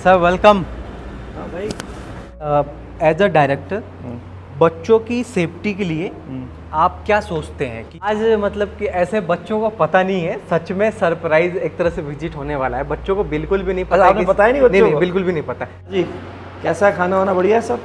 Sir welcome. हाँ भाई। As a director बच्चों की सेफ्टी के लिए आप क्या सोचते हैं कि आज मतलब कि ऐसे बच्चों को पता नहीं है, सच में सरप्राइज एक तरह से विजिट होने वाला है, बच्चों को बिल्कुल भी नहीं पता। आपने बताया नहीं बच्चों नहीं को? बिल्कुल भी नहीं पता जी, कैसा है खाना वाना? बढ़िया है सब?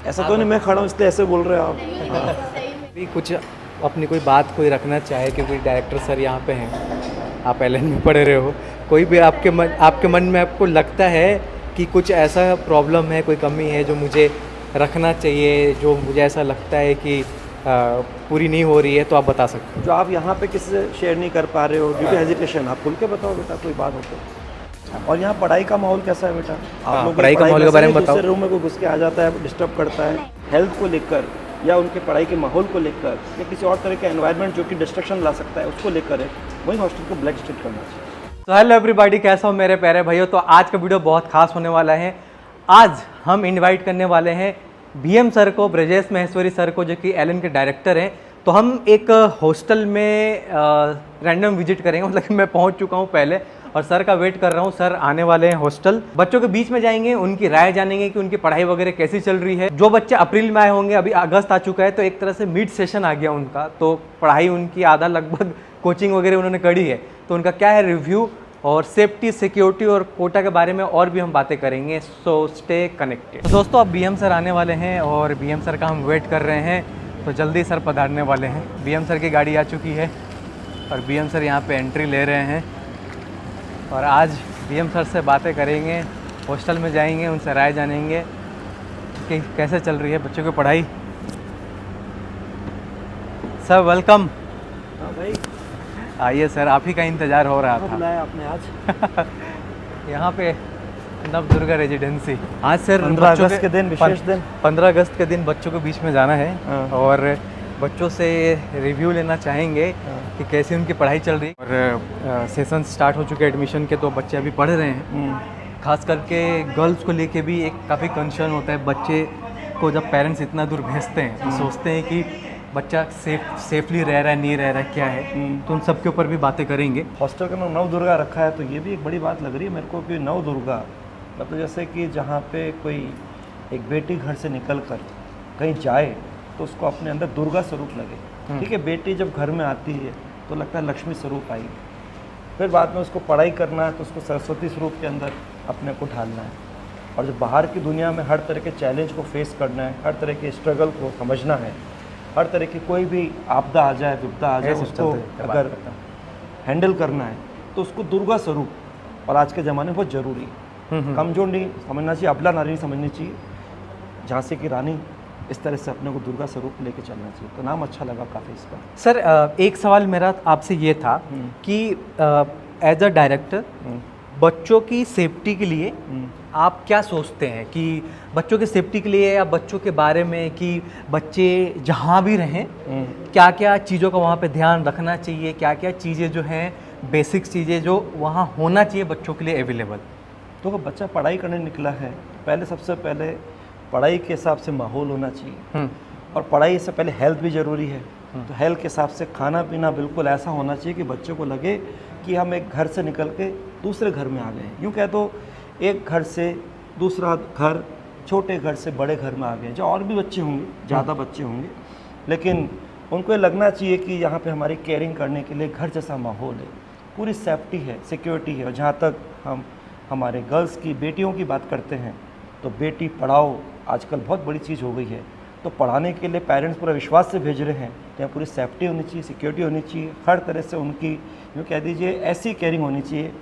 ऐसा तो नहीं मैं खड़ा हूँ इसलिए ऐसे बोल रहे हो आप। भी कुछ अपनी कोई बात कोई रखना चाहे, क्योंकि डायरेक्टर सर यहाँ पे हैं, आप एलएन में पढ़े रहे हो, कोई भी आपके मन में आपको लगता है कि कुछ ऐसा प्रॉब्लम है, कोई कमी है जो मुझे रखना चाहिए, जो मुझे ऐसा लगता है कि पूरी नहीं हो रही है, तो आप बता सकते जो आप यहाँ पे किसी से शेयर नहीं कर पा रहे हो ड्यू टू हेजिटेशन, आप खुल के बताओ बेटा, कोई बात हो तो। और यहाँ पढ़ाई का माहौल कैसा है बेटा? आप लोग पढ़ाई का माहौल के बारे में बताओ। दूसरे रूम में कोई घुस के आ जाता है, डिस्टर्ब करता है हेल्थ को लेकर या उनके पढ़ाई के माहौल को लेकर या किसी और तरह का एनवायरनमेंट जो कि डिस्ट्रक्शन ला सकता है उसको लेकर है, वही हॉस्टल को ब्लैक लिस्ट करना चाहिए। तो हेलो एवरीबॉडी, कैसा हो मेरे प्यारे भाइयों। तो आज का वीडियो बहुत खास होने वाला है। आज हम इनवाइट करने वाले हैं बीएम सर को, ब्रजेश महेश्वरी सर को, जो कि एलएन के डायरेक्टर हैं। तो हम एक हॉस्टल में रैंडम विजिट करेंगे, मतलब कि मैं पहुंच चुका हूं पहले और सर का वेट कर रहा हूं। सर आने वाले हैं हॉस्टल, बच्चों के बीच में जाएंगे, उनकी राय जानेंगे कि उनकी पढ़ाई वगैरह कैसी चल रही है। जो बच्चे अप्रैल में आए होंगे, अभी अगस्त आ चुका है, तो एक तरह से मिड सेशन आ गया उनका, तो पढ़ाई उनकी आधा लगभग कोचिंग वगैरह उन्होंने करी है, तो उनका क्या है रिव्यू, और सेफ्टी, सिक्योरिटी और कोटा के बारे में और भी हम बातें करेंगे। So stay connected. तो दोस्तों अब बीएम सर आने वाले हैं और बीएम सर का हम वेट कर रहे हैं, तो जल्दी सर पधारने वाले हैं। बीएम सर की गाड़ी आ चुकी है और बीएम सर यहाँ पे एंट्री ले रहे हैं और आज बीएम सर से बातें करेंगे, हॉस्टल में जाएंगे, उनसे राय जानेंगे कि कैसे चल रही है बच्चों की पढ़ाई। Sir welcome. हाँ भाई, आइए सर, आप ही का इंतज़ार हो रहा था। बुलाया आपने आज? यहाँ पे नव दुर्गा रेजिडेंसी। आज सर 15 अगस्त के दिन, विशेष दिन 15 अगस्त के दिन बच्चों के बीच में जाना है हाँ। और बच्चों से रिव्यू लेना चाहेंगे कि कैसी उनकी पढ़ाई चल रही है। और सेशन स्टार्ट हो चुके हैं एडमिशन के, तो बच्चे अभी पढ़ रहे हैं। खास करके गर्ल्स को लेके भी एक काफ़ी कंसर्न होता है। बच्चे को जब पेरेंट्स इतना दूर भेजते हैं तो सोचते हैं कि बच्चा सेफली रह रहा है, नहीं रह रहा है, क्या है, तो उन सब के ऊपर भी बातें करेंगे। हॉस्टल का नाम नव दुर्गा रखा है, तो ये भी एक बड़ी बात लग रही है मेरे को कि नव दुर्गा मतलब जैसे कि जहाँ पे कोई एक बेटी घर से निकल कर कहीं जाए तो उसको अपने अंदर दुर्गा स्वरूप लगे। ठीक है, बेटी जब घर में आती है तो लगता है लक्ष्मी स्वरूप आई, फिर बाद में उसको पढ़ाई करना है तो उसको सरस्वती स्वरूप के अंदर अपने को ढालना है, और जब बाहर की दुनिया में हर तरह के चैलेंज को फेस करना है, हर तरह के स्ट्रगल को समझना है, हर तरह की कोई भी आपदा आ जाए, विपदा आ जाए, उसको अगर हैंडल करना है तो उसको दुर्गा स्वरूप, और आज के ज़माने में बहुत ज़रूरी है। कमजोर नहीं समझना चाहिए, अबला नारी नहीं समझनी चाहिए, झांसी की रानी, इस तरह से अपने को दुर्गा स्वरूप लेके चलना चाहिए। तो नाम अच्छा लगा काफ़ी इसका। सर एक सवाल मेरा आपसे ये था कि एज अ डायरेक्टर बच्चों की सेफ्टी के लिए आप क्या सोचते हैं कि बच्चों की सेफ्टी के लिए या बच्चों के बारे में कि बच्चे जहाँ भी रहें क्या क्या चीज़ों का वहाँ पे ध्यान रखना चाहिए, क्या क्या चीज़ें जो हैं बेसिक चीज़ें जो वहाँ होना चाहिए बच्चों के लिए अवेलेबल। तो अगर बच्चा पढ़ाई करने निकला है, पहले सबसे पहले पढ़ाई के हिसाब से माहौल होना चाहिए, और पढ़ाई से पहले हेल्थ भी ज़रूरी है। तो हेल्थ के हिसाब से खाना पीना बिल्कुल ऐसा होना चाहिए कि बच्चों को लगे कि हम एक घर से निकल के दूसरे घर में आ गए। यूँ कह तो एक घर से दूसरा घर, छोटे घर से बड़े घर में आ गए, जो और भी बच्चे होंगे, ज़्यादा बच्चे होंगे, लेकिन उनको ये लगना चाहिए कि यहाँ पे हमारी केयरिंग करने के लिए घर जैसा माहौल है, पूरी सेफ्टी है, सिक्योरिटी है। और जहाँ तक हम हमारे गर्ल्स की, बेटियों की बात करते हैं, तो बेटी पढ़ाओ आजकल बहुत बड़ी चीज़ हो गई है, तो पढ़ाने के लिए पेरेंट्स पूरा विश्वास से भेज रहे हैं, तो यहाँ पूरी सेफ्टी होनी चाहिए, सिक्योरिटी होनी चाहिए, हर तरह से उनकी यूँ कह दीजिए ऐसी केयरिंग होनी चाहिए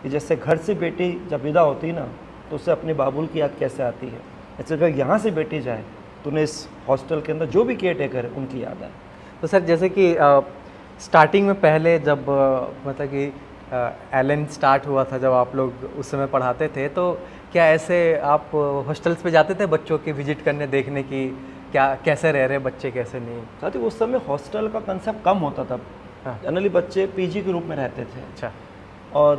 कि जैसे घर से बेटी जब विदा होती है ना तो उससे अपने बाबुल की याद कैसे आती है, ऐसे अगर यहाँ से बेटी जाए तो उन्हें इस हॉस्टल के अंदर जो भी केयर टेकर है उनकी याद आए। तो सर जैसे कि स्टार्टिंग में पहले जब मतलब कि एलएन स्टार्ट हुआ था, जब आप लोग उस समय पढ़ाते थे, तो क्या ऐसे आप हॉस्टल्स पे जाते थे बच्चों की विजिट करने, देखने की क्या कैसे रह रहे बच्चे, कैसे नहीं? साथ ही उस समय हॉस्टल का कंसेप्ट कम होता था। जनरली बच्चे पीजी के रूप में रहते थे। अच्छा। और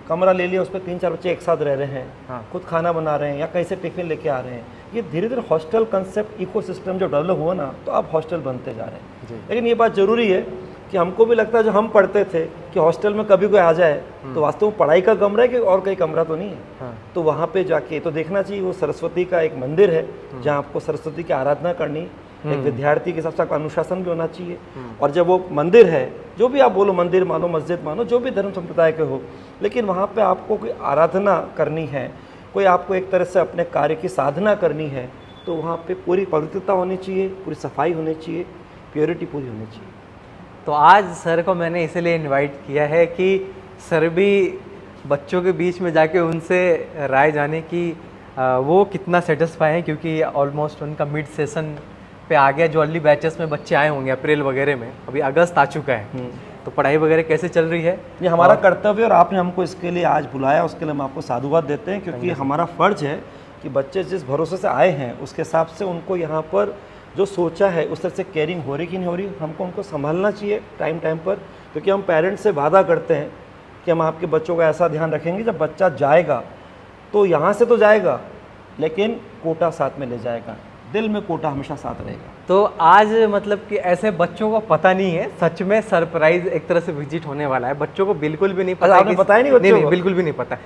कमरा ले लिया, उस पर 3-4 बच्चे एक साथ रह रहे हैं, खुद खाना बना रहे हैं या कहीं से टिफिन लेके आ रहे हैं। ये धीरे धीरे हॉस्टल कंसेप्ट इकोसिस्टम जो डेवलप हुआ ना, तो अब हॉस्टल बनते जा रहे हैं। लेकिन ये बात ज़रूरी है कि हमको भी लगता है जो हम पढ़ते थे कि हॉस्टल में कभी कोई आ जाए तो वास्तव में पढ़ाई का कमरा है कि और कोई कमरा तो नहीं है। हाँ। तो वहाँ पे जाके तो देखना चाहिए, वो सरस्वती का एक मंदिर है जहाँ आपको सरस्वती की आराधना करनी, एक विद्यार्थी के हिसाब से अनुशासन भी होना चाहिए। और जब वो मंदिर है, जो भी आप बोलो, मंदिर मानो, मस्जिद मानो, जो भी धर्म संप्रदाय के हो, लेकिन वहाँ पे आपको कोई आराधना करनी है, कोई आपको एक तरह से अपने कार्य की साधना करनी है, तो वहाँ पे पूरी पवित्रता होनी चाहिए, पूरी सफाई होनी चाहिए, प्योरिटी पूरी होनी चाहिए। तो आज सर को मैंने इसलिए इनवाइट किया है कि सर भी बच्चों के बीच में जाके उनसे राय जाने की वो कितना सेटिस्फाई हैं, क्योंकि ऑलमोस्ट उनका मिड सेशन पे आ गया। जो अर्ली बैचेस में बच्चे आए होंगे अप्रैल वगैरह में, अभी अगस्त आ चुका है, तो पढ़ाई वगैरह कैसे चल रही है? ये हमारा कर्तव्य और आपने हमको इसके लिए आज बुलाया, उसके लिए हम आपको साधुवाद देते हैं, क्योंकि हमारा फ़र्ज है कि बच्चे जिस भरोसे से आए हैं उसके हिसाब से उनको यहाँ पर जो सोचा है उस तरह से केयरिंग हो रही कि नहीं हो रही, हमको उनको संभालना चाहिए टाइम टाइम पर। क्योंकि हम पेरेंट्स से वादा करते हैं कि हम आपके बच्चों का ऐसा ध्यान रखेंगे, जब बच्चा जाएगा तो यहाँ से तो जाएगा लेकिन कोटा साथ में ले जाएगा, दिल में कोटा हमेशा साथ रहेगा। तो आज मतलब कि ऐसे बच्चों को पता नहीं है, सच में सरप्राइज एक तरह से विजिट होने वाला है। बच्चों को बिल्कुल भी नहीं पता है। आपने बताया नहीं बच्चों को? बिल्कुल भी नहीं पता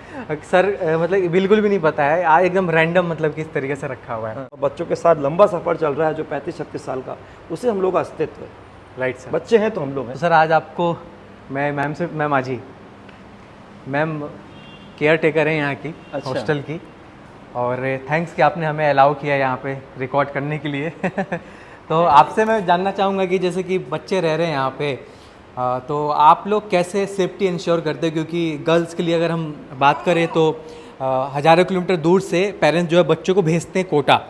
सर, मतलब बिल्कुल भी नहीं पता है। आज एकदम रैंडम मतलब किस तरीके से रखा हुआ है। बच्चों के साथ लंबा सफ़र चल रहा है जो 35-36 साल का, उसे हम लोग का अस्तित्व है। राइट सर, बच्चे हैं तो हम लोग हैं। तो सर आज आपको मैं मैम से, मैम आज ही मैम केयर टेकर हैं यहाँ की, अच्छा। हॉस्टल की, और थैंक्स कि आपने हमें अलाउ किया यहाँ पे रिकॉर्ड करने के लिए। तो आपसे मैं जानना चाहूँगा कि जैसे कि बच्चे रह रहे हैं यहाँ पे, तो आप लोग कैसे सेफ्टी इंश्योर करते हैं? क्योंकि गर्ल्स के लिए अगर हम बात करें तो हज़ारों किलोमीटर दूर से पेरेंट्स जो है बच्चों को भेजते हैं कोटा,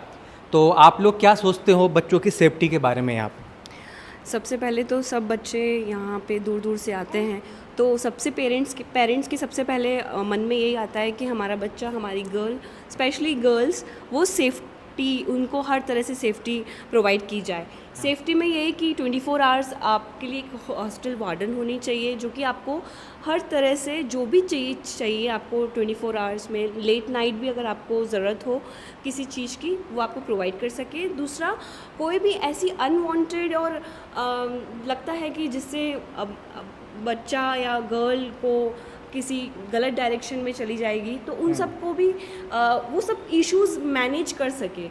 तो आप लोग क्या सोचते हो बच्चों की सेफ्टी के बारे में यहाँ पे? सबसे पहले तो सब बच्चे यहाँ पे दूर दूर से आते हैं, तो सबसे पेरेंट्स की सबसे पहले मन में यही आता है कि हमारा बच्चा, हमारी गर्ल, स्पेशली गर्ल्स, वो सेफ्टी, उनको हर तरह से सेफ्टी प्रोवाइड की जाए। सेफ्टी में यही कि 24 आवर्स आपके लिए एक हॉस्टल वार्डन होनी चाहिए, जो कि आपको हर तरह से जो भी चाहिए आपको 24 आवर्स में, लेट नाइट भी अगर आपको ज़रूरत हो किसी चीज़ की, वो आपको प्रोवाइड कर सके। दूसरा, कोई भी ऐसी अनवांटेड और लगता है कि जिससे बच्चा या गर्ल को किसी गलत डायरेक्शन में चली जाएगी, तो उन सब को भी वो सब इश्यूज़ मैनेज कर सके,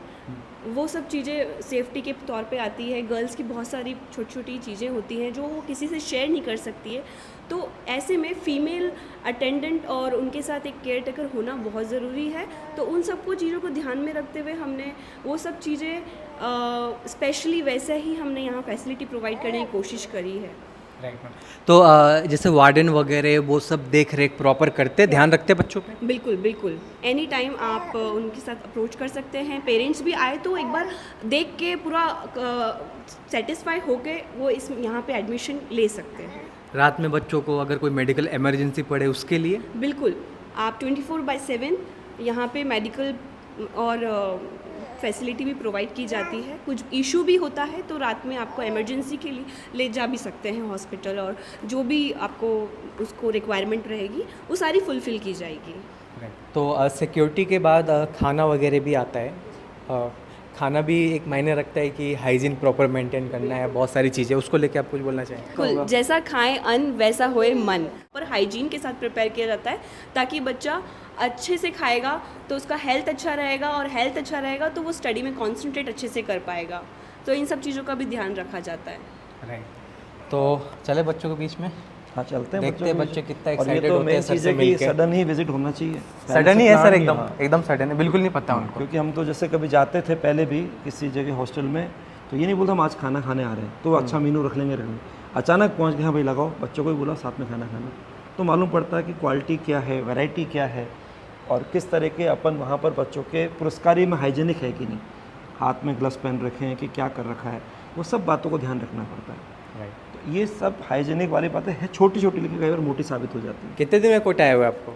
वो सब चीज़ें सेफ्टी के तौर पे आती है। गर्ल्स की बहुत सारी छोटी छोटी चीज़ें होती हैं जो वो किसी से शेयर नहीं कर सकती है, तो ऐसे में फ़ीमेल अटेंडेंट और उनके साथ एक केयर टेकर होना बहुत ज़रूरी है। तो उन सबको चीज़ों को ध्यान में रखते हुए हमने वो सब चीज़ें स्पेशली वैसे ही हमने यहाँ फैसिलिटी प्रोवाइड करने की कोशिश करी है। तो जैसे वार्डन वगैरह वो सब देख रेख प्रॉपर करते, ध्यान रखते बच्चों पे? बिल्कुल बिल्कुल, एनी टाइम आप उनके साथ अप्रोच कर सकते हैं। पेरेंट्स भी आए तो एक बार देख के पूरा सेटिस्फाई होके वो इस यहाँ पे एडमिशन ले सकते हैं। रात में बच्चों को अगर कोई मेडिकल इमरजेंसी पड़े उसके लिए? बिल्कुल, आप 24/7 यहाँ पे मेडिकल और फैसिलिटी भी प्रोवाइड की जाती है। कुछ इशू भी होता है तो रात में आपको इमरजेंसी के लिए ले जा भी सकते हैं हॉस्पिटल, और जो भी आपको उसको रिक्वायरमेंट रहेगी वो सारी फुलफ़िल की जाएगी। तो सिक्योरिटी के बाद खाना वगैरह भी आता है। खाना भी एक मायने रखता है कि हाइजीन प्रॉपर मेंटेन करना है, बहुत सारी चीज़ें, उसको लेके आप कुछ बोलना चाहेंगे? बिल्कुल, जैसा खाएं अन्न वैसा होए मन, पर हाइजीन के साथ प्रिपेयर किया जाता है ताकि बच्चा अच्छे से खाएगा तो उसका हेल्थ अच्छा रहेगा, और हेल्थ अच्छा रहेगा तो वो स्टडी में कॉन्सेंट्रेट अच्छे से कर पाएगा। तो इन सब चीज़ों का भी ध्यान रखा जाता है। राइट, तो चले बच्चों के बीच में, हाँ चलते हैं, देखते हैं बच्चे कितना और ये एक्साइटेड तो होते हैं मेन सर चीज़ से है कि मिलके। सडन ही विजिट होना चाहिए। सडन ही है सर, एकदम हाँ। एकदम सडन है, बिल्कुल नहीं पता उनको। क्योंकि हम तो जैसे कभी जाते थे पहले भी किसी जगह हॉस्टल में, तो ये नहीं बोलता हम आज खाना खाने आ रहे हैं, तो अच्छा मेनू रख लेंगे। अचानक पहुंच गए, हाँ भाई लगाओ, बच्चों को भी बोला साथ में खाना खाना, तो मालूम पड़ता है कि क्वालिटी क्या है, वैरायटी क्या है, और किस तरह के अपन वहाँ पर बच्चों के पुरस्कारी में हाइजीनिक है कि नहीं, हाथ में ग्लव्स पहन रखे हैं कि क्या कर रखा है, वो सब बातों को ध्यान रखना पड़ता है। तो ये सब हाइजीनिक वाली बातें हैं, छोटी छोटी लेकिन कई बार मोटी साबित हो जाती है। कितने दिन में कोटा आए हुए आपको?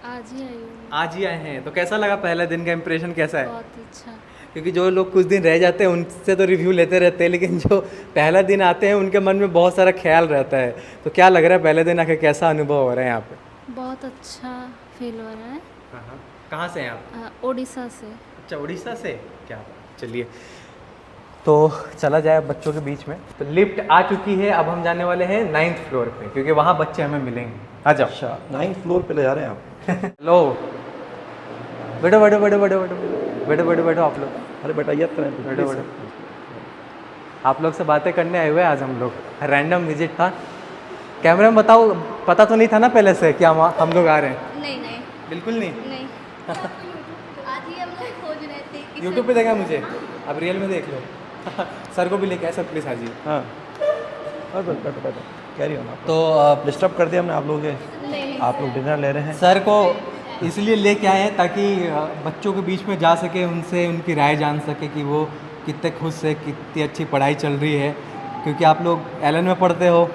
आज ही आई हूँ। आज ही आए हैं, तो कैसा लगा पहले दिन का इम्प्रेशन कैसा है? बहुत अच्छा। क्योंकि जो लोग कुछ दिन रह जाते हैं उनसे तो रिव्यू लेते रहते हैं, लेकिन जो पहला दिन आते हैं उनके मन में बहुत सारा ख्याल रहता है। तो क्या लग रहा है पहले दिन आके, कैसा अनुभव हो रहा है यहाँ पे? बहुत अच्छा फील हो रहा है। कहाँ से हैं आप? उड़ीसा से। अच्छा, उड़ीसा से, क्या? चलिए, तो चला जाए अब बच्चों के बीच में। तो लिफ्ट आ चुकी है, अब हम जाने वाले हैं 9th फ्लोर पे, क्योंकि वहाँ बच्चे हमें मिलेंगे। आ जाओ। अच्छा 9th फ्लोर पे ले जा रहे हैं आप? हेलो, बैठो बैठो बैठो बैठो बैठो बैठो बैठो बैठो आप लोग, अरे बेटा ये तो बैठो बैठो। आप लोग से बातें करने आए हुए आज हम लोग, रैंडम विजिट था। कैमरे में बताओ, पता तो नहीं था ना पहले से कि हम लोग आ रहे हैं? नहीं नहीं बिल्कुल नहीं। नहीं आज ही हम लोग खोज रहे थे कि यूट्यूब पे देखा मुझे, अब रियल में देख लो। सर को भी लेके आए, सर प्लीज़ हाजी। हाँ बैठो बैठो बैठो, कैरी ऑन। तो डिस्टर्ब कर दिया हमने आप लोगों के? नहीं आप लोग डिनर ले रहे हैं? सर को इसलिए लेके आए हैं ताकि बच्चों के बीच में जा सके, उनसे उनकी राय जान सके कि वो कितने खुश है, कितनी अच्छी पढ़ाई चल रही है। क्योंकि आप लोग एलन में पढ़ते हो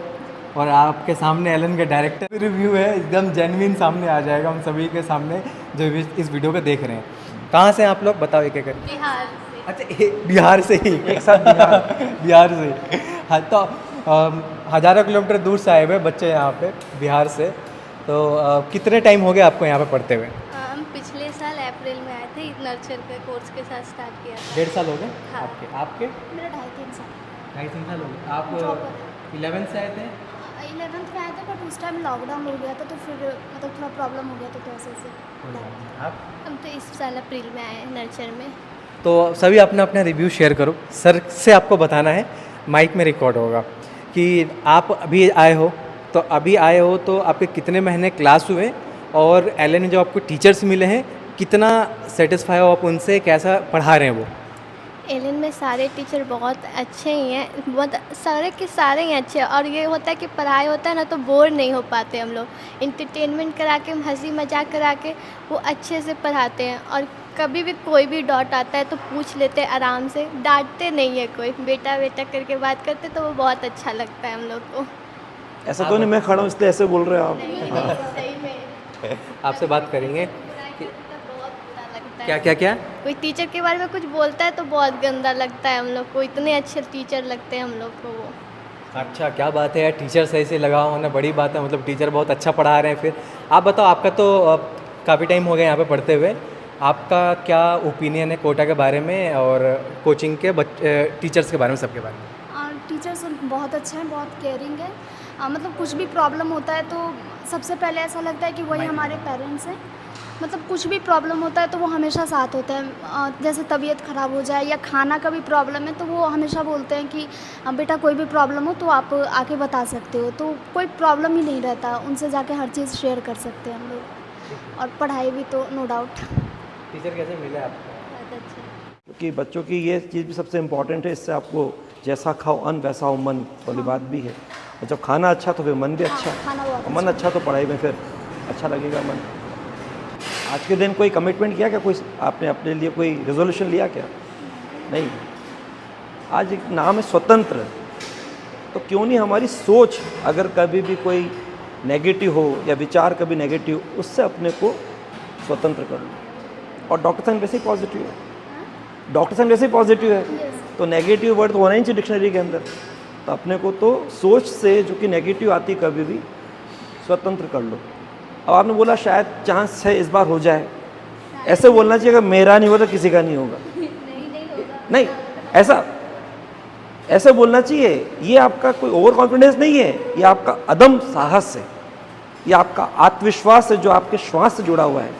और आपके सामने एलन के डायरेक्टर रिव्यू है, एकदम जेन्युइन सामने आ जाएगा हम सभी के सामने जो इस वीडियो को देख रहे हैं। कहाँ से हैं आप लोग, बताओ एक एक करके। बिहार से। अच्छा बिहार से ही, एक साथ बिहार से। हाँ तो हज़ारों किलोमीटर दूर से आए हुए बच्चे यहाँ पे बिहार से। तो कितने टाइम हो गया आपको यहाँ पे पढ़ते हुए? हम पिछले साल अप्रैल में आए थे, नर्सर के कोर्स के साथ स्टार्ट किया था। 1.5 साल हो गए हाँ। आपके? मेरा 2.5-3 साल। 2.5-3 साल हो गए। आप 11th से आए थे? 11th में आए थे, बट उस टाइम लॉकडाउन हो गया था, तो फिर मतलब थोड़ा प्रॉब्लम हो गया था, तो ऐसे ऐसे। आप? हम तो इस साल अप्रैल में आए हैं नर्सर में। तो सभी अपना अपना रिव्यू शेयर करो। सर से आपको बताना है, माइक में रिकॉर्ड होगा कि आप अभी आए हो, तो अभी आए हो तो आपके कितने महीने क्लास हुए, और एलन में जो आपको टीचर्स मिले हैं कितना सेटिस्फाई हो आप उनसे, कैसा पढ़ा रहे हैं वो? एलन में सारे टीचर बहुत अच्छे ही हैं, बहुत सारे के सारे ही अच्छे हैं। और ये होता है कि पढ़ाई होता है ना तो बोर नहीं हो पाते हम लोग। इंटरटेनमेंट करा के, हंसी मजाक करा के वो अच्छे से पढ़ाते हैं। और कभी भी कोई भी डाउट आता है तो पूछ लेते हैं आराम से, डांटते नहीं है कोई, बेटा बेटा करके बात करते, तो वो बहुत अच्छा लगता है हम लोग को। ऐसा तो नहीं मैं खड़ा हूँ इसलिए ऐसे बोल रहे हो आप? सही में आपसे बात करेंगे। बहुत बुरा लगता है। क्या क्या क्या? कोई टीचर के बारे में कुछ बोलता है तो बहुत गंदा लगता है हम लोग को। इतने अच्छे टीचर लगते हैं हम लोग को वो। अच्छा क्या बात है यार, टीचर सही से लगा होना बड़ी बात है, मतलब टीचर बहुत अच्छा पढ़ा रहे हैं। फिर आप बताओ, आपका तो काफ़ी टाइम हो गया यहाँ पे पढ़ते हुए, आपका क्या ओपिनियन है कोटा के बारे में और कोचिंग के टीचर्स के बारे में, सबके बारे में? और टीचर्स बहुत अच्छे हैं, बहुत केयरिंग है। मतलब कुछ भी प्रॉब्लम होता है तो सबसे पहले ऐसा लगता है कि वही हमारे पेरेंट्स हैं। मतलब कुछ भी प्रॉब्लम होता है तो वो हमेशा साथ होते हैं। जैसे तबीयत ख़राब हो जाए या खाना का भी प्रॉब्लम है तो वो हमेशा बोलते हैं कि बेटा कोई भी प्रॉब्लम हो तो आप आके बता सकते हो। तो कोई प्रॉब्लम ही नहीं रहता, उनसे जाके हर चीज़ शेयर कर सकते हैं हम लोग। और पढ़ाई भी तो नो डाउट। टीचर कैसे मिले आपको? बहुत अच्छे। क्योंकि बच्चों की ये चीज़ भी सबसे इम्पॉर्टेंट है, इससे आपको जैसा खाओ अन्न वैसा हो मन वाली बात भी है। और जब खाना अच्छा तो फिर मन भी अच्छा, खाना बहुत और मन अच्छा तो पढ़ाई में फिर अच्छा लगेगा मन। आज के दिन कोई कमिटमेंट किया क्या, कोई आपने अपने लिए कोई रेजोल्यूशन लिया क्या? नहीं। आज एक नाम है स्वतंत्र, तो क्यों नहीं हमारी सोच अगर कभी भी कोई नेगेटिव हो या विचार कभी नेगेटिव, उससे अपने को स्वतंत्र कर लो। और डॉक्टर साहब वैसे ही पॉजिटिव है, डॉक्टर साहब वैसे ही पॉजिटिव है, तो नेगेटिव वर्ड तो होना ही चाहिए डिक्शनरी के अंदर। तो अपने को तो सोच से जो कि नेगेटिव आती कभी भी स्वतंत्र कर लो। अब आपने बोला शायद चांस है इस बार हो जाए, ऐसे बोलना चाहिए अगर मेरा नहीं होगा तो किसी का नहीं होगा। नहीं, ऐसा ऐसे बोलना चाहिए। ये आपका कोई ओवर कॉन्फिडेंस नहीं है, ये आपका अदम साहस है, ये आपका आत्मविश्वास है जो आपके श्वास से जुड़ा हुआ है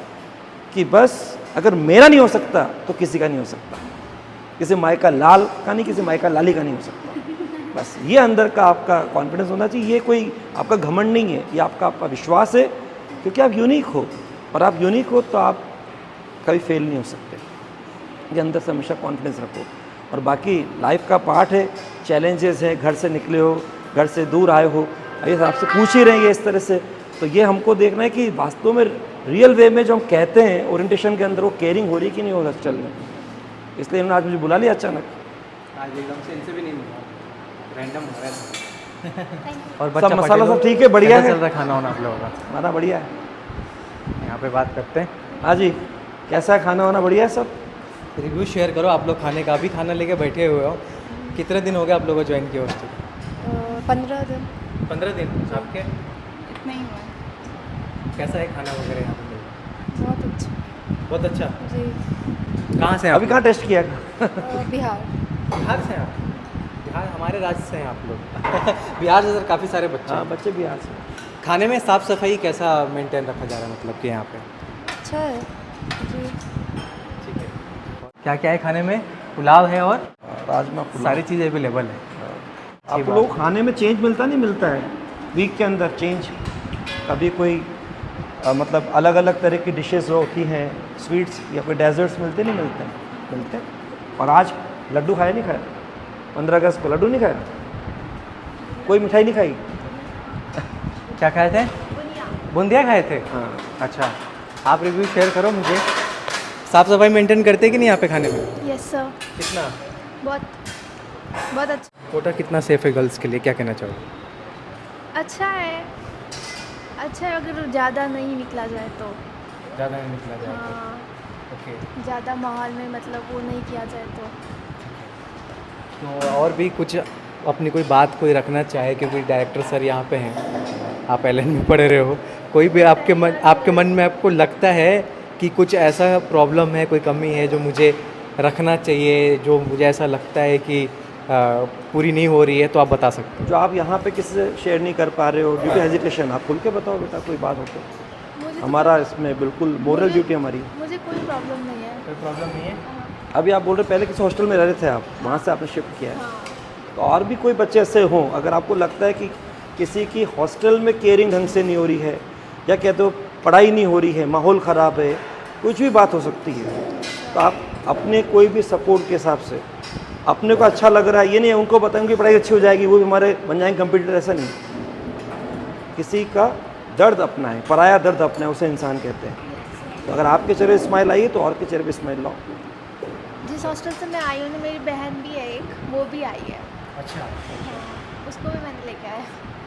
कि बस अगर मेरा नहीं हो सकता तो किसी का नहीं हो सकता, किसी माई का लाल का नहीं, किसी माई का लाली का नहीं हो सकता। बस ये अंदर का आपका कॉन्फिडेंस होना चाहिए। ये कोई आपका घमंड नहीं है, ये आपका विश्वास है, क्योंकि आप यूनिक हो, और आप यूनिक हो तो आप कभी फेल नहीं हो सकते। ये अंदर से हमेशा कॉन्फिडेंस रखो। और बाकी लाइफ का पार्ट है, चैलेंजेस हैं, घर से निकले हो, घर से दूर आए हो, ये आपसे पूछ ही रहेंगे इस तरह से, तो ये हमको देखना है कि वास्तव में रियल वे में जो हम कहते हैं ओरिएंटेशन के अंदर वो केयरिंग हो रही कि नहीं हो रहा चल में। इसलिए उन्होंने आज मुझे बुला लिया अचानक। आज एकदम से इनसे भी नहीं मिला, रैंडम हो रहा था। और सब मसाला सब ठीक है, बढ़िया है, चल रहा खाना वाना आप लोगों का? खाना बढ़िया है। यहाँ पे बात करते हैं। हाँ जी, कैसा है खाना वाना? बढ़िया है सब। रिव्यू शेयर करो आप लोग खाने का, अभी खाना लेके बैठे हुए हो। कितने दिन हो गए आप लोगों को ज्वाइन किया हॉस्टल? 15 दिन 15 दिन। आपके इतना ही हुआ। कैसा है खाना वगैरह यहाँ पे? बहुत अच्छा बहुत अच्छा। जी। कहाँ से हैं अभी आप कहाँ टेस्ट किया? बिहार। बिहार से हैं आप? बिहार हमारे राज्य से हैं आप लोग। बिहार से सर काफ़ी सारे बच्चे हाँ हैं। बच्चे बिहार से। खाने में साफ़ सफाई कैसा मेंटेन रखा जा रहा है मतलब कि यहाँ पे? अच्छा है जी। ठीक है। क्या क्या है खाने में? पुलाव है और राजमा पुलाव। सारी चीज़ अवेलेबल है। आप बात लोग खाने में चेंज मिलता नहीं मिलता है वीक के अंदर चेंज? कभी कोई मतलब अलग अलग तरह की डिशेस होती हैं, स्वीट्स या कोई डेजर्ट्स मिलते नहीं मिलते हैं? मिलते हैं। और आज लड्डू खाया नहीं खाया? 15 अगस्त को लड्डू नहीं खाया? कोई मिठाई नहीं खाई? क्या खाए थे? बूंदिया खाए थे? हाँ। अच्छा, आप रिव्यू शेयर करो मुझे। साफ़ सफाई मेंटेन करते हैं कि नहीं यहाँ पे खाने में? यस सर, कितना? बहुत बहुत कोटा कितना सेफ है गर्ल्स के लिए, क्या कहना चाहोगे? अच्छा है। अच्छा है अगर ज़्यादा नहीं निकला जाए तो। ज़्यादा नहीं निकला जाए हाँ, तो ओके। ज़्यादा माहौल में मतलब वो नहीं किया जाए तो। तो और भी कुछ अपनी कोई बात कोई रखना चाहे, क्योंकि डायरेक्टर सर यहाँ पे हैं, आप एलन में पढ़ रहे हो, कोई भी आपके मन में आपको लगता है कि कुछ ऐसा प्रॉब्लम है, कोई कमी है जो मुझे रखना चाहिए, जो मुझे ऐसा लगता है कि पूरी नहीं हो रही है, तो आप बता सकते जो आप यहाँ पे किसी से शेयर नहीं कर पा रहे हो ड्यू टू हेजिटेशन, आप खुल के बताओ बेटा, कोई बात हो तो। मुझे हमारा इसमें बिल्कुल मोरल ड्यूटी हमारी। मुझे कोई प्रॉब्लम नहीं है। कोई प्रॉब्लम नहीं है। अभी आप बोल रहे पहले किसी हॉस्टल में रह रहे थे आप, वहाँ से आपने शिफ्ट किया है, तो और भी कोई बच्चे ऐसे हों, अगर आपको लगता है कि किसी की हॉस्टल में केयरिंग ढंग से नहीं हो रही है, या कहते हो पढ़ाई नहीं हो रही है, माहौल ख़राब है, कुछ भी बात हो सकती है, तो आप अपने कोई भी सपोर्ट के हिसाब से अपने को अच्छा लग रहा है, ये नहीं है उनको बताएंगे पढ़ाई अच्छी हो जाएगी, वो भी हमारे बन जाएंगे कंप्यूटर, ऐसा नहीं। किसी का दर्द अपना है, पराया दर्द अपना है, उसे इंसान कहते हैं। तो अगर आपके चेहरे स्माइल आई है तो और के चेहरे पे स्माइल लाओ। जिस हॉस्टल से मैं आई हूँ ना, मेरी बहन भी है एक, वो भी आई है। अच्छा, उसको भी मैंने लेके आया।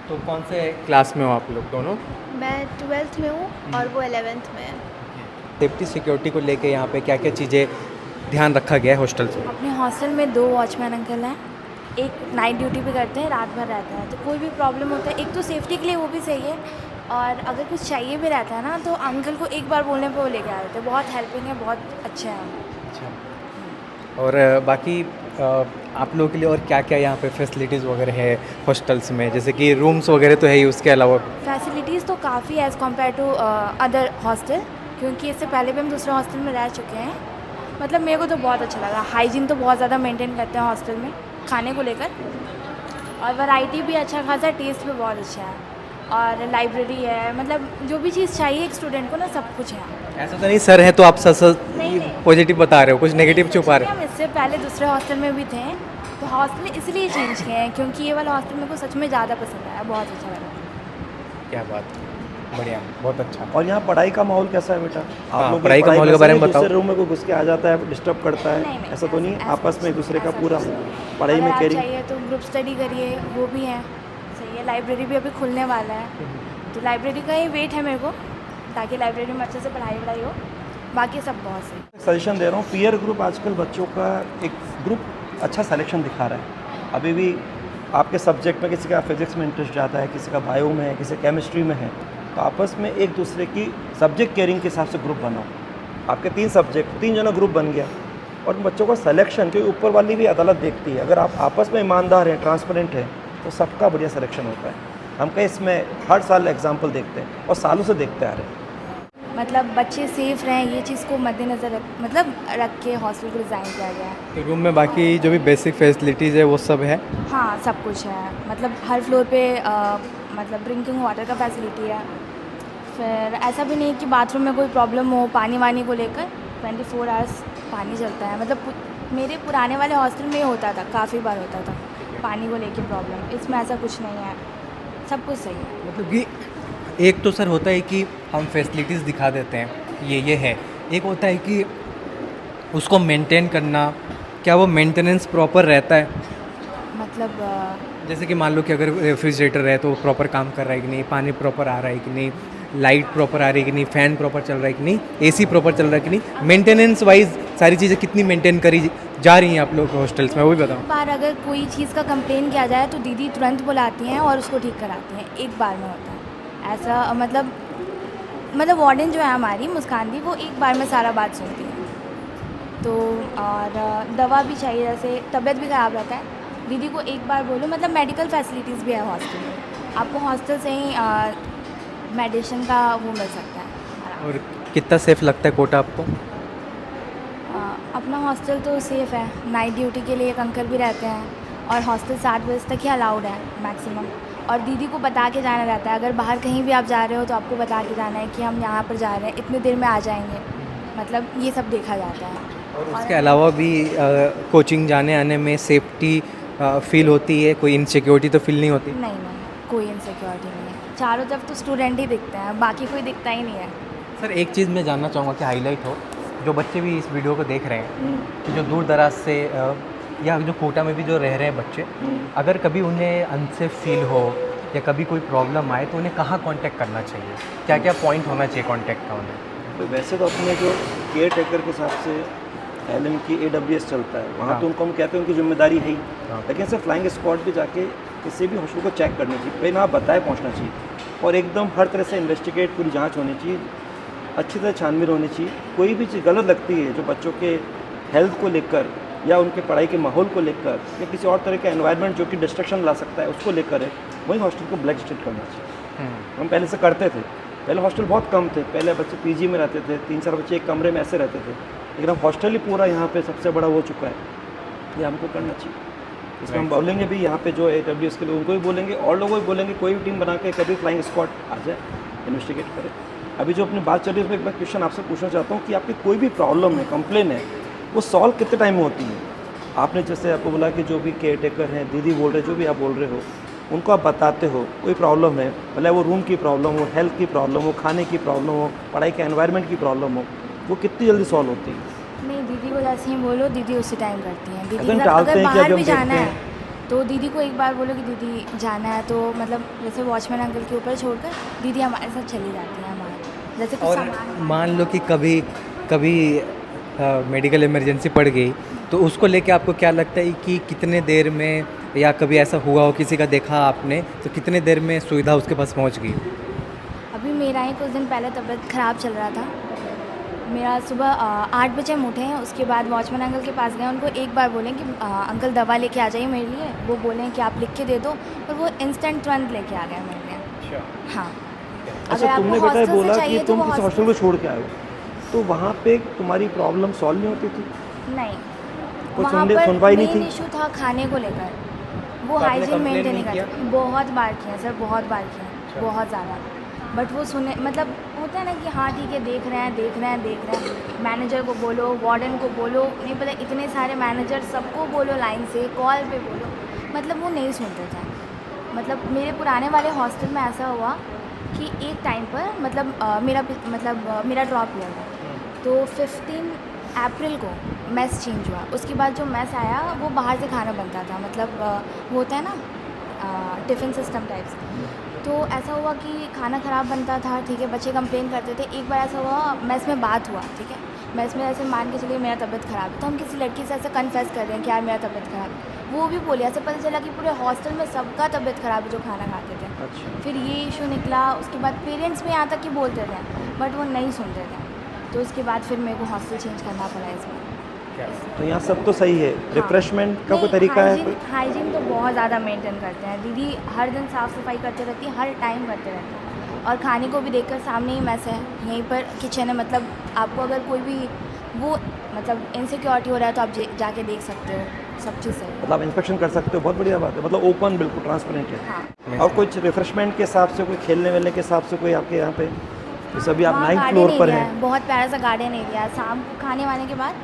तो कौन से क्लास में हो आप लोग दोनों? मैं 12th में हूँ और वो 11th में है। सेफ्टी सिक्योरिटी को लेके यहाँ पे क्या क्या चीज़ें ध्यान रखा गया है हॉस्टल्स में? अपने हॉस्टल में 2 वॉचमैन अंकल हैं, एक नाइट ड्यूटी पे करते हैं, रात भर रहते हैं, तो कोई भी प्रॉब्लम होता है, एक तो सेफ्टी के लिए वो भी सही है, और अगर कुछ चाहिए भी रहता है ना, तो अंकल को एक बार बोलने पे वो लेके आ जाते हैं। बहुत हेल्पिंग है, बहुत अच्छे हैं। अच्छा। और बाकी आप लोगों के लिए और क्या क्या यहाँ पे फैसिलिटीज़ वगैरह है हॉस्टल्स में, जैसे कि रूम्स वगैरह तो है ही, उसके अलावा? फैसिलिटीज़ तो काफ़ी as compare to other hostel, क्योंकि इससे पहले भी हम दूसरे हॉस्टल में रह चुके हैं। मतलब मेरे को तो बहुत अच्छा लगा। हाइजीन तो बहुत ज़्यादा मेंटेन करते हैं हॉस्टल में खाने को लेकर, और वैरायटी भी अच्छा खासा, टेस्ट भी बहुत अच्छा है, और लाइब्रेरी है, मतलब जो भी चीज़ चाहिए एक स्टूडेंट को ना, सब कुछ है। ऐसा तो नहीं सर है तो आप सच नहीं। पॉजिटिव बता रहे हो, कुछ नेगेटिव छुपा रहे हो? हम इससे पहले दूसरे हॉस्टल में भी थे, तो हॉस्टल इसलिए चेंज किए हैं क्योंकि ये वाला हॉस्टल मेरे को सच में ज़्यादा पसंद आया, बहुत अच्छा लगा। क्या बात, बढ़िया, बहुत अच्छा। और यहाँ पढ़ाई का माहौल कैसा है बेटा? हाँ, आप लोग पढ़ाई का माहौल के बारे में बताओ। दूसरे रूम में कोई घुस के आ जाता है, डिस्टर्ब करता है, नहीं, ऐसा तो नहीं है? ऐसा आपस में एक दूसरे का ऐसा पूरा कुछ नहीं। पढ़ाई अगर में आप केयरिंग? चाहिए तो ग्रुप स्टडी करिए, वो भी है, सही है। लाइब्रेरी भी अभी खुलने वाला है, तो लाइब्रेरी का ही वेट है मेरे को, ताकि लाइब्रेरी में अच्छे से पढ़ाई हो, बाकी सब बहुत सही। सजेशन दे रहा हूँ, पीयर ग्रुप आजकल बच्चों का एक ग्रुप अच्छा सिलेक्शन दिखा रहा है। अभी भी आपके सब्जेक्ट में किसी का फिजिक्स में इंटरेस्ट जाता है, किसी का बायो में है, किसी केमिस्ट्री में है, तो आपस में एक दूसरे की सब्जेक्ट केयरिंग के हिसाब से ग्रुप बनाओ। आपके 3 सब्जेक्ट, 3 जना ग्रुप बन गया, और बच्चों का सिलेक्शन, क्योंकि ऊपर वाली भी अदालत देखती है, अगर आप आपस में ईमानदार हैं, ट्रांसपेरेंट हैं, तो सबका बढ़िया सिलेक्शन होता है। हम कहीं इसमें हर साल एग्जाम्पल देखते हैं और सालों से देखते आ रहे हैं। मतलब बच्चे सेफ़ रहें, ये चीज़ को मद्देनज़र रख के हॉस्टल को डिज़ाइन किया गया है। तो रूम में बाकी जो भी बेसिक फैसिलिटीज़ है वो सब है? हाँ, सब कुछ है, मतलब हर फ्लोर पे मतलब ड्रिंकिंग वाटर का फैसिलिटी है। फिर ऐसा भी नहीं कि बाथरूम में कोई प्रॉब्लम हो, पानी वानी को लेकर 24 आवर्स पानी चलता है। मतलब मेरे पुराने वाले हॉस्टल में होता था, काफ़ी बार होता था पानी को लेके प्रॉब्लम, इसमें ऐसा कुछ नहीं है, सब कुछ सही है। मतलब कि एक तो सर होता है कि हम फैसिलिटीज़ दिखा देते हैं, ये है, एक होता है कि उसको मेंटेन करना, क्या वो मेंटेनेंस प्रॉपर रहता है? मतलब जैसे कि मान लो कि अगर रेफ्रिजरेटर है तो वो प्रॉपर काम कर रहा है कि नहीं, पानी प्रॉपर आ रहा है कि नहीं, लाइट प्रॉपर आ रही है कि नहीं, फ़ैन प्रॉपर चल रहा है कि नहीं, एसी प्रॉपर चल रहा है कि नहीं, मेंटेनेंस वाइज सारी चीज़ें कितनी मेंटेन करी जा रही हैं आप लोग हॉस्टल्स में, वो भी बताओ। एक बार अगर कोई चीज़ का कंप्लेन किया जाए तो दीदी तुरंत बुलाती हैं और उसको ठीक कराती हैं, एक बार में होता है ऐसा। मतलब वार्डन जो है हमारी मुस्कान दी, वो एक बार में सारा बात सुनती है। तो और दवा भी चाहिए, जैसे तबीयत भी ख़राब रहता है। दीदी को एक बार बोलो, मतलब मेडिकल फैसिलिटीज़ भी है हॉस्टल में, आपको हॉस्टल से ही मेडिसिन का वो मिल सकता है। और कितना सेफ लगता है कोटा आपको? अपना हॉस्टल तो सेफ़ है, नाइट ड्यूटी के लिए एक अंकल भी रहते हैं और हॉस्टल 7 बजे तक ही अलाउड है मैक्सिमम। और दीदी को बता के जाना रहता है, अगर बाहर कहीं भी आप जा रहे हो तो आपको बता के जाना है कि हम यहाँ पर जा रहे हैं, इतनी देर में आ जाएंगे, मतलब ये सब देखा जाता है। और उसके अलावा भी कोचिंग जाने आने में सेफ्टी फील होती है, कोई इनसिक्योरिटी तो फील नहीं होती? नहीं नहीं, कोई इनसिक्योरिटी नहीं है, चारों तरफ तो स्टूडेंट ही दिखते हैं, बाकी कोई दिखता ही नहीं है। सर एक चीज़ मैं जानना चाहूँगा कि हाईलाइट हो, जो बच्चे भी इस वीडियो को देख रहे हैं कि जो दूर दराज से या जो कोटा में भी जो रह रहे हैं बच्चे, अगर कभी उन्हें अनसेफ फील हो या कभी कोई प्रॉब्लम आए तो उन्हें कहाँ कांटेक्ट करना चाहिए, क्या क्या पॉइंट होना चाहिए कांटेक्ट का उन्हें? तो वैसे तो अपने जो केयर टेकर के हिसाब से एलन की AWS चलता है, वहाँ तो उनको हम कहते हैं उनकी जिम्मेदारी है ही, लेकिन सर फ्लाइंग स्क्वाड भी जाके किसी भी हॉस्टल को चेक करनी चाहिए, पहले आप बताए पहुँचना चाहिए और एकदम हर तरह से इन्वेस्टिगेट पूरी जाँच होनी चाहिए, अच्छी तरह छानबीन होनी चाहिए। कोई भी चीज़ गलत लगती है जो बच्चों के हेल्थ को लेकर या उनके पढ़ाई के माहौल को लेकर या किसी और तरह का एनवायरनमेंट जो कि डिस्ट्रक्शन ला सकता है उसको लेकर है, वही हॉस्टल को ब्लैक लिस्टेड करना चाहिए। हम पहले से करते थे, पहले हॉस्टल बहुत कम थे, पहले बच्चे PG में रहते थे, 3-4 बच्चे एक कमरे में ऐसे रहते थे, लेकिन अब हॉस्टल ही पूरा यहाँ पे सबसे बड़ा हो चुका है, ये हमको करना चाहिए। इसमें हम बोलेंगे भी यहाँ पे जो AWS के लोग उनको भी बोलेंगे और लोगों को भी बोलेंगे, कोई भी टीम बना के कभी फ्लाइंग स्क्वाड आ जाए, इन्वेस्टिगेट करे। अभी जो अपनी बात चल रही है उसमें एक मैं क्वेश्चन आपसे पूछना चाहता हूँ कि आपकी कोई भी प्रॉब्लम है, कंप्लेन है, वो सॉल्व कितने टाइम में होती है? आपने जैसे आपको बोला कि जो भी केयर टेकर हैं, दीदी बोल रहे, जो भी आप बोल रहे हो, उनको आप बताते हो कोई प्रॉब्लम है, भले वो रूम की प्रॉब्लम हो, हेल्थ की प्रॉब्लम हो, खाने की प्रॉब्लम हो, पढ़ाई के एनवायरनमेंट की प्रॉब्लम हो, वो कितनी जल्दी सॉल्व होती है? नहीं, दीदी को जैसे ही बोलो दीदी उसी टाइम करती हैं। दीदी अगर का टालते अगर हैं कि बाहर अभी भी हम जाना देखते है तो दीदी को एक बार बोलो कि दीदी जाना है, तो मतलब जैसे वॉचमैन अंकल के ऊपर छोड़कर दीदी हमारे साथ चली जाती हैं हमारे, जैसे कुछ और सामान मान लो कि कभी कभी मेडिकल इमरजेंसी पड़ गई तो उसको लेके आपको क्या लगता है कि कितने देर में, या कभी ऐसा हुआ हो किसी का देखा आपने तो कितने देर में सुविधा उसके पास पहुंच गई? अभी मेरा ही कुछ दिन पहले तबीयत ख़राब चल रहा था, मेरा सुबह 8 बजे हम उठे हैं, उसके बाद वॉचमैन अंकल के पास गए, उनको एक बार बोलें कि अंकल दवा लेके आ जाइए मेरे लिए, वो बोलें कि आप लिख के दे दो, और वो इंस्टेंट तुरंत लेके आ गए मेरे लिए। हाँ, अच्छा, तुमने बेटा बोला कि तुम किसी हॉस्टल को छोड़ के आए हो, तो वहाँ पे तुम्हारी प्रॉब्लम सॉल्व नहीं होती थी? नहीं, कोई वहाँ पर सुनवाई नहीं मेन थी? इशू था खाने को लेकर, वो तो आपने हाइजीन complain मेंटेन नहीं नहीं किया? करते, बहुत बार किया सर, बहुत बार किया, बहुत ज़्यादा, बट वो सुने, मतलब होता है ना कि हाँ ठीक है, देख रहे हैं, मैनेजर को बोलो, वार्डन को बोलो, नहीं पता इतने सारे मैनेजर, सबको बोलो लाइन से, कॉल पे बोलो, मतलब वो नहीं सुनते थे। मतलब मेरे पुराने वाले हॉस्टल में ऐसा हुआ कि एक टाइम पर मतलब मेरा ड्रॉप ईयर था, तो 15 अप्रैल को मेस चेंज हुआ, उसके बाद जो मेस आया वो बाहर से खाना बनता था, मतलब वो होता है ना टिफ़िन सिस्टम टाइप्स, तो ऐसा हुआ कि खाना ख़राब बनता था, ठीक है, बच्चे कंप्लेन करते थे। एक बार ऐसा हुआ, मेस में बात हुआ, ठीक है, मेस में ऐसे मान के चलिए मेरा तबीयत ख़राब है, तो हम किसी लड़की से ऐसे कन्फेस कर रहे हैं कि यार मेरा तबीयत ख़राब है, वो भी बोले, ऐसे पता चला कि पूरे हॉस्टल में सबका तबीयत ख़राब है जो खाना खाते थे। अच्छा, फिर ये इशू निकला, उसके बाद पेरेंट्स भी यहाँ तक कि बोलते थे, बट वो नहीं सुनते थे, तो उसके बाद फिर मेरे को हॉस्टल चेंज करना पड़ा इसमें। तो यहाँ सब तो सही है, रिफ्रेशमेंट का कोई तरीका है कोई? हाइजीन तो बहुत ज़्यादा मेंटेन करते हैं दीदी, हर दिन साफ़ सफाई करते रहती है, हर टाइम करते रहते हैं, और खाने को भी देखकर सामने ही मैस है, यहीं पर किचन है, मतलब आपको अगर कोई भी वो मतलब इनसिक्योरिटी हो रहा है तो आप जाके देख सकते हो, सब चीज़ सही है। मतलब इंस्पेक्शन कर सकते हो, बहुत बढ़िया बात है, मतलब ओपन बिल्कुल ट्रांसपेरेंट है। हाँ, और कुछ रिफ्रेशमेंट के हिसाब से, कोई खेलने वेलने के हिसाब से कोई आपके यहाँ पे, जैसे अभी आप वहाँ 9th गार्डन फ्लोर पर एरिया हैं? है, बहुत प्यारा सा गार्डन एरिया है, शाम को खाने वाने के बाद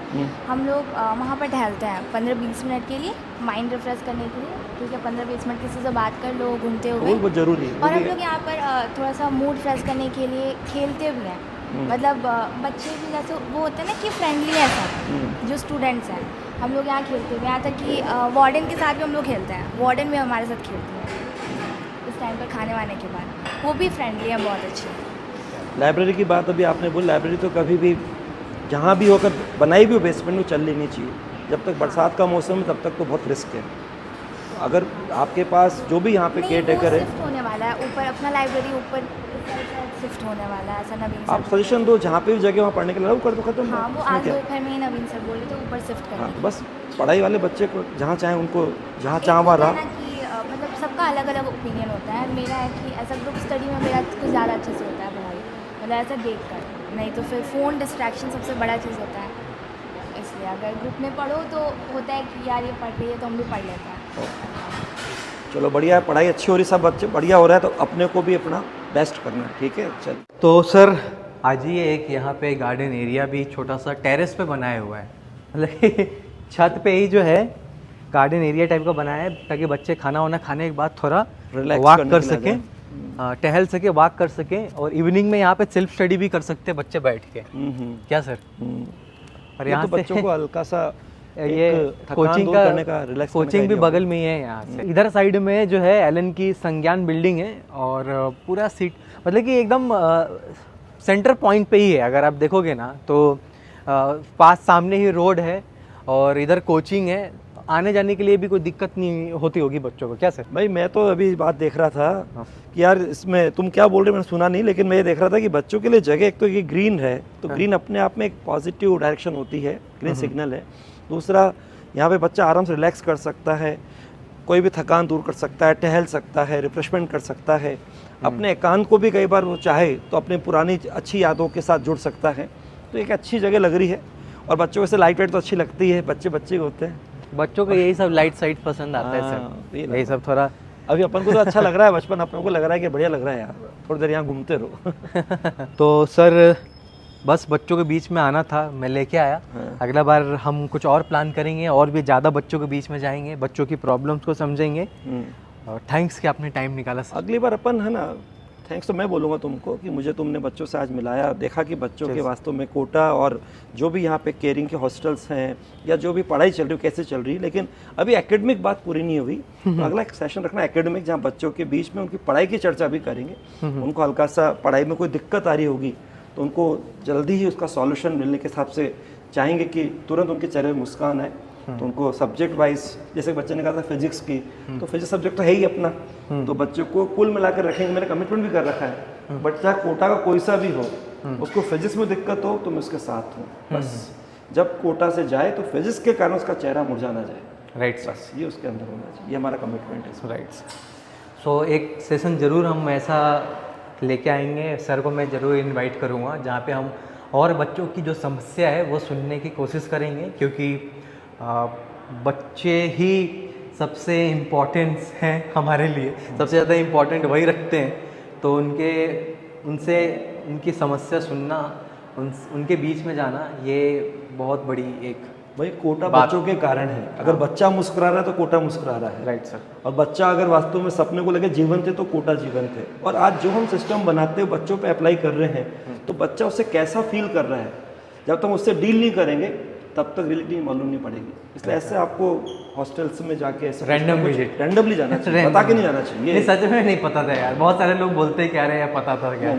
हम लोग वहाँ पर टहलते हैं 15-20 मिनट के लिए, माइंड रिफ्रेश करने के लिए, ठीक है, 15-20 मिनट किसी से बात कर लो, घूमते हुए, वो बहुत ज़रूरी है। और हम लोग यहाँ पर थोड़ा सा मूड फ्रेश करने के लिए खेलते भी हैं, मतलब बच्चे भी जैसे वो होते हैं ना कि फ्रेंडली है सब, जो स्टूडेंट्स हैं, हम लोग यहाँ खेलते हुए, यहाँ तक कि वार्डन के साथ भी हम लोग खेलते हैं, वार्डन भी हमारे साथ खेलते हैं उस टाइम पर खाने वाने के बाद, वो भी फ्रेंडली है, बहुत अच्छी है। लाइब्रेरी की बात अभी आपने बोली, लाइब्रेरी तो कभी भी जहाँ भी होकर बनाई भी हो बेसमेंट में चल लेनी चाहिए, जब तक बरसात का मौसम है तब तक तो बहुत रिस्क है। अगर आपके पास जो भी यहाँ पे केयर टेकर है, शिफ्ट होने वाला है ऊपर, अपना लाइब्रेरी ऊपर शिफ्ट होने वाला है, ऐसा नवीन आप सर। सजेशन दो, जहाँ पे भी जगह वहाँ पढ़ने के लिए कर दो, खत्म। हाँ, वो इसमें आज क्या? दोपहर में ही नवीन सर बोले तो ऊपर शिफ्ट हाँ, करने तो बस पढ़ाई वाले बच्चे को जहाँ चाहें उनको जहाँ चाह वहाँ रहा। कि मतलब सबका अलग अलग ओपिनियन होता है। मेरा है कि ऐसा ग्रुप स्टडी में मेरा कुछ ज़्यादा अच्छे से होता है पढ़ाई, मतलब ऐसा देख कर, नहीं तो फिर फ़ोन डिस्ट्रैक्शन सबसे बड़ा चीज़ होता है। इसलिए अगर ग्रुप में पढ़ो तो होता है कि यार ये पढ़ रही है तो हम भी पढ़ लेते हैं। चलो बढ़िया है, पढ़ाई अच्छी हो रही, सब बच्चे बढ़िया हो रहा है, तो अपने को भी अपना बेस्ट करना है, ठीक है। चल तो सर आज ही एक यहाँ पे गार्डन एरिया भी छोटा सा टेरेस पे बनाया हुआ है, मतलब छत पे ही जो है गार्डन एरिया टाइप का बनाया है, ताकि बच्चे खाना वाना खाने के बाद थोड़ा Relax वॉक करने कर के लिए आ सकें, टहल सके, वॉक कर सकें, और इवनिंग में यहाँ पे सेल्फ स्टडी भी कर सकते हैं बच्चे बैठ के। क्या सर? और ये यहाँ तो बच्चों से को हल्का सा ये थकान कोचिंग दूर का करने का, रिलैक्स करने का कोचिंग भी idea बगल में ही है यहाँ से। इधर साइड में जो है एलन की संज्ञान बिल्डिंग है, और पूरा सीट मतलब कि एकदम सेंटर पॉइंट पे ही है। अगर आप देखोगे ना तो पास सामने ही रोड है, और इधर कोचिंग है, आने जाने के लिए भी कोई दिक्कत नहीं होती होगी बच्चों को। क्या सर? भाई मैं तो अभी बात देख रहा था कि यार इसमें तुम क्या बोल रहे हो मैंने सुना नहीं, लेकिन मैं ये देख रहा था कि बच्चों के लिए जगह, एक तो ये ग्रीन है, तो ग्रीन अपने आप में एक पॉजिटिव डायरेक्शन होती है, ग्रीन सिग्नल है। दूसरा, यहाँ पे बच्चा आराम से रिलैक्स कर सकता है, कोई भी थकान दूर कर सकता है, टहल सकता है, रिफ्रेशमेंट कर सकता है, अपने एकांत को भी कई बार वो चाहे तो अपने पुरानी अच्छी यादों के साथ जुड़ सकता है। तो एक अच्छी जगह लग रही है, और बच्चों को से लाइट वेट तो अच्छी लगती है, बच्चे बच्चे होते हैं, बच्चों को यही सब लाइट साइड पसंद आता है हाँ, सर, ये यही सब थोड़ा अभी अपन को तो अच्छा लग रहा है, बचपन अपने को लग रहा है कि बढ़िया लग रहा है यार, थोड़ी देर यहाँ घूमते रहो। तो सर बस बच्चों के बीच में आना था, मैं लेके आया। अगला बार हम कुछ और प्लान करेंगे, और भी ज़्यादा बच्चों के बीच में जाएंगे, बच्चों की प्रॉब्लम्स को समझेंगे। और थैंक्स कि आपने टाइम निकाला सर। अगली बार अपन है ना, थैंक्स तो मैं बोलूँगा तुमको कि मुझे तुमने बच्चों से आज मिलाया, देखा कि बच्चों के वास्तव में कोटा और जो भी यहाँ पे केयरिंग के हॉस्टल्स हैं, या जो भी पढ़ाई चल रही है कैसे चल रही है, लेकिन अभी एकेडमिक बात पूरी नहीं हुई। तो अगला एक सेशन रखना एकेडमिक, जहाँ बच्चों के बीच में उनकी पढ़ाई की चर्चा भी करेंगे। उनको हल्का सा पढ़ाई में कोई दिक्कत आ रही होगी तो उनको जल्दी ही उसका सॉल्यूशन मिलने के हिसाब से चाहेंगे कि तुरंत उनके चेहरे में मुस्कान आए। तो उनको सब्जेक्ट वाइज, जैसे बच्चे ने कहा था फिजिक्स की, तो फिजिक्स सब्जेक्ट तो है ही अपना, तो बच्चों को कुल मिलाकर रखेंगे। मैंने कमिटमेंट भी कर रखा है, बच्चा कोटा का कोई सा भी हो, उसको फिजिक्स में दिक्कत हो तो मैं उसके साथ हूँ। बस जब कोटा से जाए तो फिजिक्स के कारण उसका चेहरा मुरझा ना जाए, राइट सर, बस ये उसके अंदर होना चाहिए, ये हमारा कमिटमेंट है। राइट। सो एक सेशन ज़रूर हम ऐसा लेके आएंगे, सर को मैं ज़रूर इनवाइट करूँगा, जहाँ पे हम और बच्चों की जो समस्या है वो सुनने की कोशिश करेंगे, क्योंकि बच्चे ही सबसे इम्पोर्टेंस हैं हमारे लिए, सबसे ज़्यादा इम्पोर्टेंट वही रखते हैं। तो उनसे उनकी समस्या सुनना, उनके बीच में जाना, ये बहुत बड़ी एक भाई कोटा बच्चों के कारण है। अगर बच्चा मुस्कुरा रहा है तो कोटा मुस्कुरा रहा है, राइट सर। और बच्चा अगर वास्तव में सपने को लेकर जीवन थे तो कोटा जीवन थे। और आज जो हम सिस्टम बनाते हुए बच्चों पे अप्लाई कर रहे हैं, तो बच्चा उससे कैसा फील कर रहा है, जब तक उससे डील नहीं करेंगे तब तक रियलिटी मालूम नहीं पड़ेगी। इसलिए ऐसे आपको हॉस्टल्स में जाके ऐसे रैंडमली जाना चाहिए, बता के नहीं जाना चाहिए। नहीं, सच में नहीं पता था यार, बहुत सारे लोग बोलते हैं क्या रहे हैं, पता था क्या।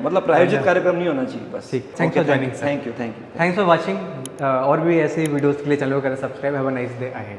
मतलब प्रायोजित कार्यक्रम नहीं होना चाहिए बस। ठीक, thanks for joining sir. Thank you. Thanks for watching. और भी ऐसे वीडियोज़ के लिए चैनल को करें subscribe. Have a nice day ahead.